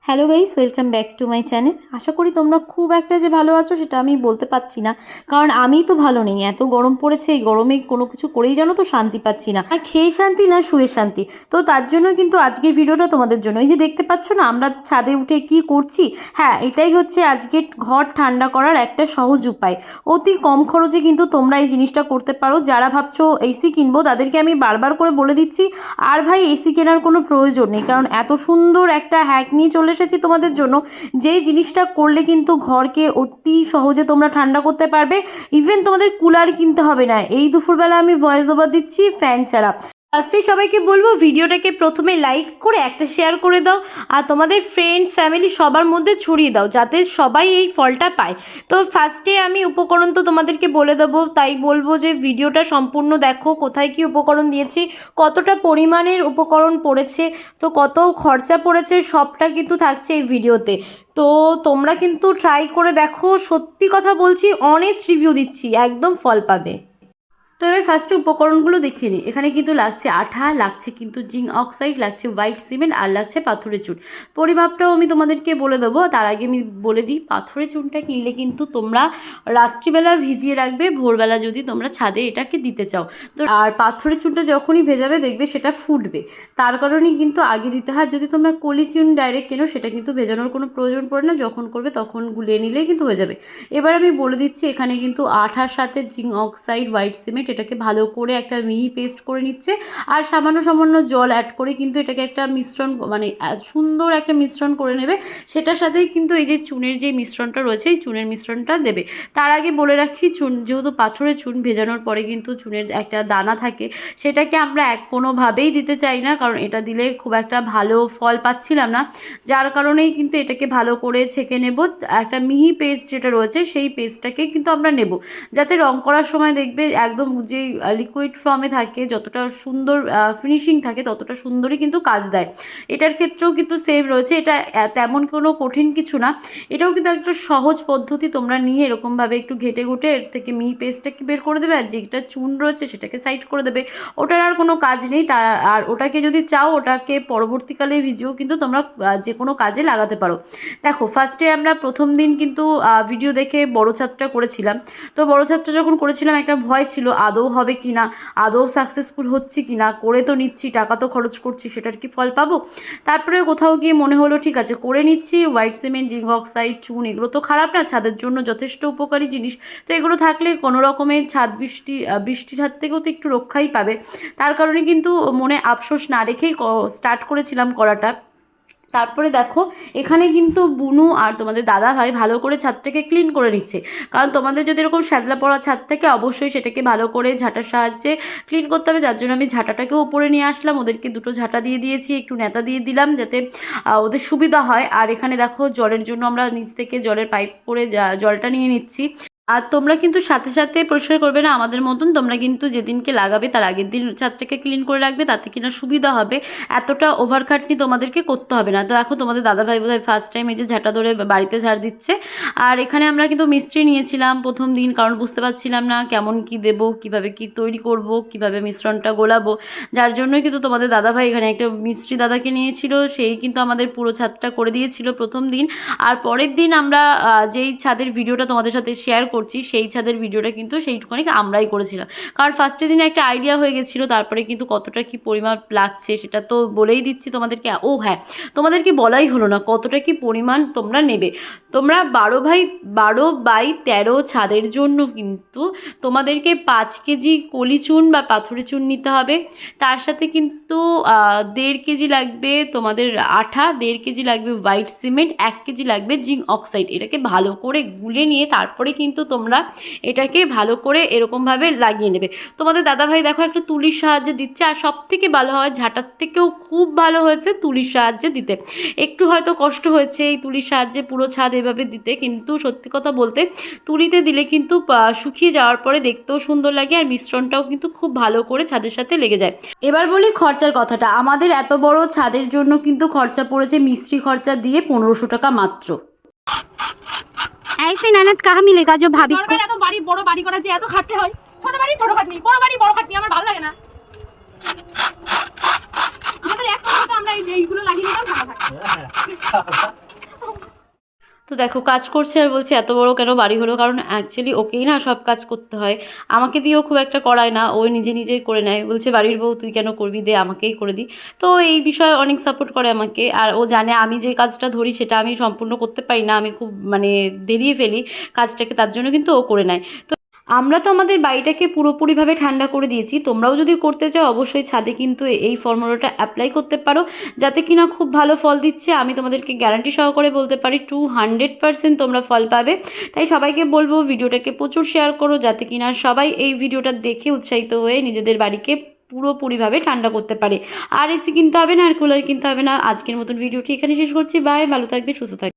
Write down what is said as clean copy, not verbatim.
Hello guys, welcome back to my channel. আশা করি তোমরা খুব একটা যে ভালো আছো সেটা আমি বলতে পারছি না, কারণ আমি তো ভালো নেই। এত গরম পড়েছে, এই গরমে কোনো কিছু করেই জানো তো শান্তি পাচ্ছি না, না খেয়ে শান্তি না শুয়ে শান্তি। তো তার জন্য কিন্তু আজকের ভিডিওটা তোমাদের জন্য। এই যে দেখতে পাচ্ছ না আমরা ছাদে উঠে কি করছি, হ্যাঁ এটাই হচ্ছে আজকে ঘর ঠান্ডা করার একটা সহজ উপায়। অতি কম খরচে কিন্তু তোমরা এই জিনিসটা করতে পারো। যারা ভাবছো এসি কিনবো তাদেরকে আমি বারবার করে বলে দিচ্ছি, আর ভাই এসি কেনার কোনো প্রয়োজন নেই, কারণ এত সুন্দর একটা হ্যাক নিয়ে চলে এসেছি তোমাদের জন্য, যেই জিনিসটা করলে কিন্তু ঘরকে অতি সহজে তোমরা ঠান্ডা করতে পারবে। ইভেন তোমাদের কুলার কিনতে হবে না। এই দুপুরবেলা আমি ভয়েস ওভার দিচ্ছি ফ্যান ছাড়া। ফার্স্টে সবাইকে বলবো ভিডিওটাকে প্রথমে লাইক করে একটা শেয়ার করে দাও, আর তোমাদের ফ্রেন্ডস ফ্যামিলি সবার মধ্যে ছড়িয়ে দাও যাতে সবাই এই ফলটা পায়। তো ফার্স্টে আমি উপকরণ তো তোমাদেরকে বলে দেবো, তাই বলবো যে ভিডিওটা সম্পূর্ণ দেখো, কোথায় কি উপকরণ দিয়েছি, কতটা পরিমাণের উপকরণ পড়েছে, তো কত খরচা পড়েছে, সবটা কিন্তু থাকছে এই ভিডিওতে। তো তোমরা কিন্তু ট্রাই করে দেখো, সত্যি কথা বলছি, অনেস্ট রিভিউ দিচ্ছি, একদম ফল পাবে। তো এবার ফার্স্টে উপকরণগুলো দেখিয়ে নিই। এখানে কিন্তু লাগছে আঠা, লাগছে কিন্তু জিঙ্ক অক্সাইড, লাগছে হোয়াইট সিমেন্ট, আর লাগছে পাথরের চুন। পরিমাপটাও আমি তোমাদেরকে বলে দেবো, তার আগে আমি বলে দিই পাথরের চুনটা কিনলে কিন্তু তোমরা রাত্রিবেলা ভিজিয়ে রাখবে, ভোরবেলা যদি তোমরা ছাদে এটাকে দিতে চাও। তো আর পাথরের চুনটা যখনই ভেজাবে দেখবে সেটা ফুটবে, তার কারণেই কিন্তু আগে দিতে হয়। যদি তোমরা কলি চুন ডাইরেক্ট কেনো সেটা কিন্তু ভেজানোর কোনো প্রয়োজন পড়ে না, যখন করবে তখন গুলিয়ে নিলেই কিন্তু হয়ে যাবে। এবার আমি বলে দিচ্ছি, এখানে কিন্তু আঠার সাথে জিঙ্ক অক্সাইড, হোয়াইট সিমেন্ট এটাকে ভালো করে একটা মিহি পেস্ট করে নিচ্ছে, আর সামান্য সামান্য জল অ্যাড করে কিন্তু এটাকে একটা মিশ্রণ, মানে সুন্দর একটা মিশ্রণ করে নেবে। সেটার সাথেই কিন্তু এই যে চুনের যে মিশ্রণটা রয়েছে, এই চুনের মিশ্রণটা দেবে। তার আগে বলে রাখি, চুন যেহেতু পাথরের চুন, ভেজানোর পরে কিন্তু চুনের একটা দানা থাকে, সেটাকে আমরা কোনোভাবেই দিতে চাই না, কারণ এটা দিলে খুব একটা ভালো ফল পাচ্ছিলাম না। যার কারণেই কিন্তু এটাকে ভালো করে ছেঁকে নেব। একটা মিহি পেস্ট যেটা রয়েছে সেই পেস্টটাকে কিন্তু আমরা নেব, যাতে রং করার সময় দেখবে একদম যে লিকুইড ফর্মে থাকে, যতটা সুন্দর ফিনিশিং থাকে ততটা সুন্দরই কিন্তু কাজ দেয়। এটার ক্ষেত্রেও কিন্তু সেম রয়েছে, এটা তেমন কোনো কঠিন কিছু না। এটাও কিন্তু একটা সহজ পদ্ধতি। তোমরা নিয়ে এরকমভাবে একটু ঘেটে ঘুটে এর থেকে মিহি পেস্টটাকে বের করে দেবে, আর যেটা চুন রয়েছে সেটাকে সাইড করে দেবে। ওটার আর কোনো কাজ নেই। আর ওটাকে যদি চাও ওটাকে পরবর্তীকালে ভিজিয়েও কিন্তু তোমরা যে কোনো কাজে লাগাতে পারো। দেখো ফার্স্টে আমরা প্রথম দিন কিন্তু ভিডিও দেখে বড় ছাদটা করেছিলাম। তো বড় ছাদটা যখন করেছিলাম একটা ভয় ছিল, আদৌ হবে কি না, আদৌ সাকসেসফুল হচ্ছি কি না, করে তো নিচ্ছি, টাকা তো খরচ করছি, সেটার কি ফল পাবো। তারপরে কোথাও গিয়ে মনে হলো ঠিক আছে করে নিচ্ছি, হোয়াইট সিমেন্ট, জিঙ্ক অক্সাইড, চুন এগুলো তো খারাপ না, ছাদের জন্য যথেষ্ট উপকারী জিনিস। তো এগুলো থাকলে কোনো রকমের বৃষ্টির হাত থেকেও তো একটু রক্ষাই পাবে। তার কারণে কিন্তু মনে আফসোস না রেখেই স্টার্ট করেছিলাম করাটা। তারপরে দেখো এখানে কিন্তু বুনু আর তোমাদের দাদা ভাই ভালো করে ছাদটাকে ক্লিন করে নিচ্ছে, কারণ তোমাদের যদি এরকম শ্যাদলা পড়া ছাদ থাকে অবশ্যই সেটাকে ভালো করে ঝাঁটার সাহায্যে ক্লিন করতে হবে। যার জন্য আমি ঝাঁটাটাকেও উপরে নিয়ে আসলাম, ওদেরকে দুটো ঝাঁটা দিয়ে দিয়েছি, একটু নেতা দিয়ে দিলাম যাতে ওদের সুবিধা হয়। আর এখানে দেখো জলের জন্য আমরা নিচ থেকে জলের পাইপ করে জলটা নিয়ে নিচ্ছি। আর তোমরা কিন্তু সাথে সাথে পরিষ্কার করবে না আমাদের মতন, তোমরা কিন্তু যেদিনকে লাগাবে তার আগের দিন ছাদটাকে ক্লিন করে রাখবে, তাতে কিনা সুবিধা হবে, এতটা ওভারখাটনি তোমাদেরকে করতে হবে না। তো দেখো তোমাদের দাদাভাই বোধহয় ফার্স্ট টাইম এই যে ঝাঁটা ধরে বাড়িতে ঝাড় দিচ্ছে। আর এখানে আমরা কিন্তু মিস্ত্রি নিয়েছিলাম প্রথম দিন, কারণ বুঝতে পারছিলাম না কেমন কি দেব, কিভাবে কি তৈরি করব, কিভাবে মিশ্রণটা গোলাবো। যার জন্যই কিন্তু তোমাদের দাদাভাই এখানে একটা মিস্ত্রি দাদাকে নিয়েছিল, সেই কিন্তু আমাদের পুরো ছাদটা করে দিয়েছিল প্রথম দিন। আর পরের দিন আমরা যেই ছাদের ভিডিওটা তোমাদের সাথে শেয়ার করছি, সেই ছাদের ভিডিওটা কিন্তু সেইটুকুনি আমরাই করেছিলাম, কারণ ফার্স্টের দিনে একটা আইডিয়া হয়ে গেছিলো। তারপরে কিন্তু কতটা কি পরিমাণ লাগছে সেটা তো বলেই দিচ্ছি তোমাদেরকে। ও হ্যাঁ, তোমাদেরকে বলাই হলো না কতটা কি পরিমাণ তোমরা নেবে। তোমরা 12x13 ছাদের জন্য কিন্তু তোমাদেরকে 5 কেজি কলি চুন বা পাথরের চুন নিতে হবে। তার সাথে কিন্তু 1.5 কেজি লাগবে তোমাদের আঠা, 1.5 কেজি লাগবে হোয়াইট সিমেন্ট, 1 কেজি লাগবে জিঙ্ক অক্সাইড। এটাকে ভালো করে গুলে নিয়ে তারপরে কিন্তু তোমরা এটাকে ভালো করে এরকমভাবে লাগিয়ে নেবে। তোমাদের দাদাভাই দেখো একটা তুলির সাহায্যে দিচ্ছে, আর সব থেকে ভালো হয় ঝাঁটার থেকেও খুব ভালো হয়েছে তুলির সাহায্যে দিতে। একটু হয়তো কষ্ট হয়েছে এই তুলির সাহায্যে পুরো ছাদ এভাবে দিতে, কিন্তু সত্যি কথা বলতে তুলিতে দিলে কিন্তু শুকিয়ে যাওয়ার পরে দেখতেও সুন্দর লাগে, আর মিশ্রণটাও কিন্তু খুব ভালো করে ছাদের সাথে লেগে যায়। এবার বলি খরচার কথাটা। আমাদের এত বড় ছাদের জন্য কিন্তু খরচা পড়েছে মিস্ত্রি খরচা দিয়ে 1500 টাকা মাত্র। ऐसे ननद कहाँ मिलेगा जो भाभी को? এত বাড়ি বড় বাড়ি করা যে এত খাটতে হয়, ছোট বাড়ি ছোট খাটনি, বড় বাড়ি বড় খাটনি, আমার ভালো লাগে না। আমাদের এক সপ্তাহে আমরা এইগুলো লাগিয়ে নিলাম, ঠান্ডা থাকে। তো দেখো কাজ করছে আর বলছে এত বড় কেন বাড়ি হলো, কারণ অ্যাকচুয়ালি ওকেই না সব কাজ করতে হয়, আমাকে দিয়েও খুব একটা করায় না, ওই নিজে নিজেই করে নেয়, বলছে বাড়ির বউ তুই কেন করবি, দে আমাকেই করে দিই। তো এই বিষয়ে অনেক সাপোর্ট করে আমাকে, আর ও জানে আমি যে কাজটা ধরি সেটা আমি সম্পূর্ণ করতে পারি না, আমি খুব মানে দেরিয়ে ফেলি কাজটাকে, তার জন্য কিন্তু ও করে নেয়। তো আমরা তো আমাদের বাড়িটাকে পুরোপুরিভাবে ঠান্ডা করে দিয়েছি, তোমরাও যদি করতে চাও অবশ্যই ছাদে কিন্তু এই ফর্মুলাটা অ্যাপ্লাই করতে পারো, যাতে কিনা খুব ভালো ফল দিচ্ছে, আমি তোমাদেরকে গ্যারান্টি সহকারে বলতে পারি 200% তোমরা ফল পাবে। তাই সবাইকে বলবো ভিডিওটাকে প্রচুর শেয়ার করো, যাতে কিনা সবাই এই ভিডিওটা দেখে উৎসাহিত হয়ে নিজেদের বাড়িকে পুরোপুরিভাবে ঠান্ডা করতে পারে। আর এসি কিনতে হবে না, আর কুলার কিনতে হবে না। আজকের মতন ভিডিওটি এখানে শেষ করছি, বাই, ভালো থাকবে, সুস্থ থাকবে।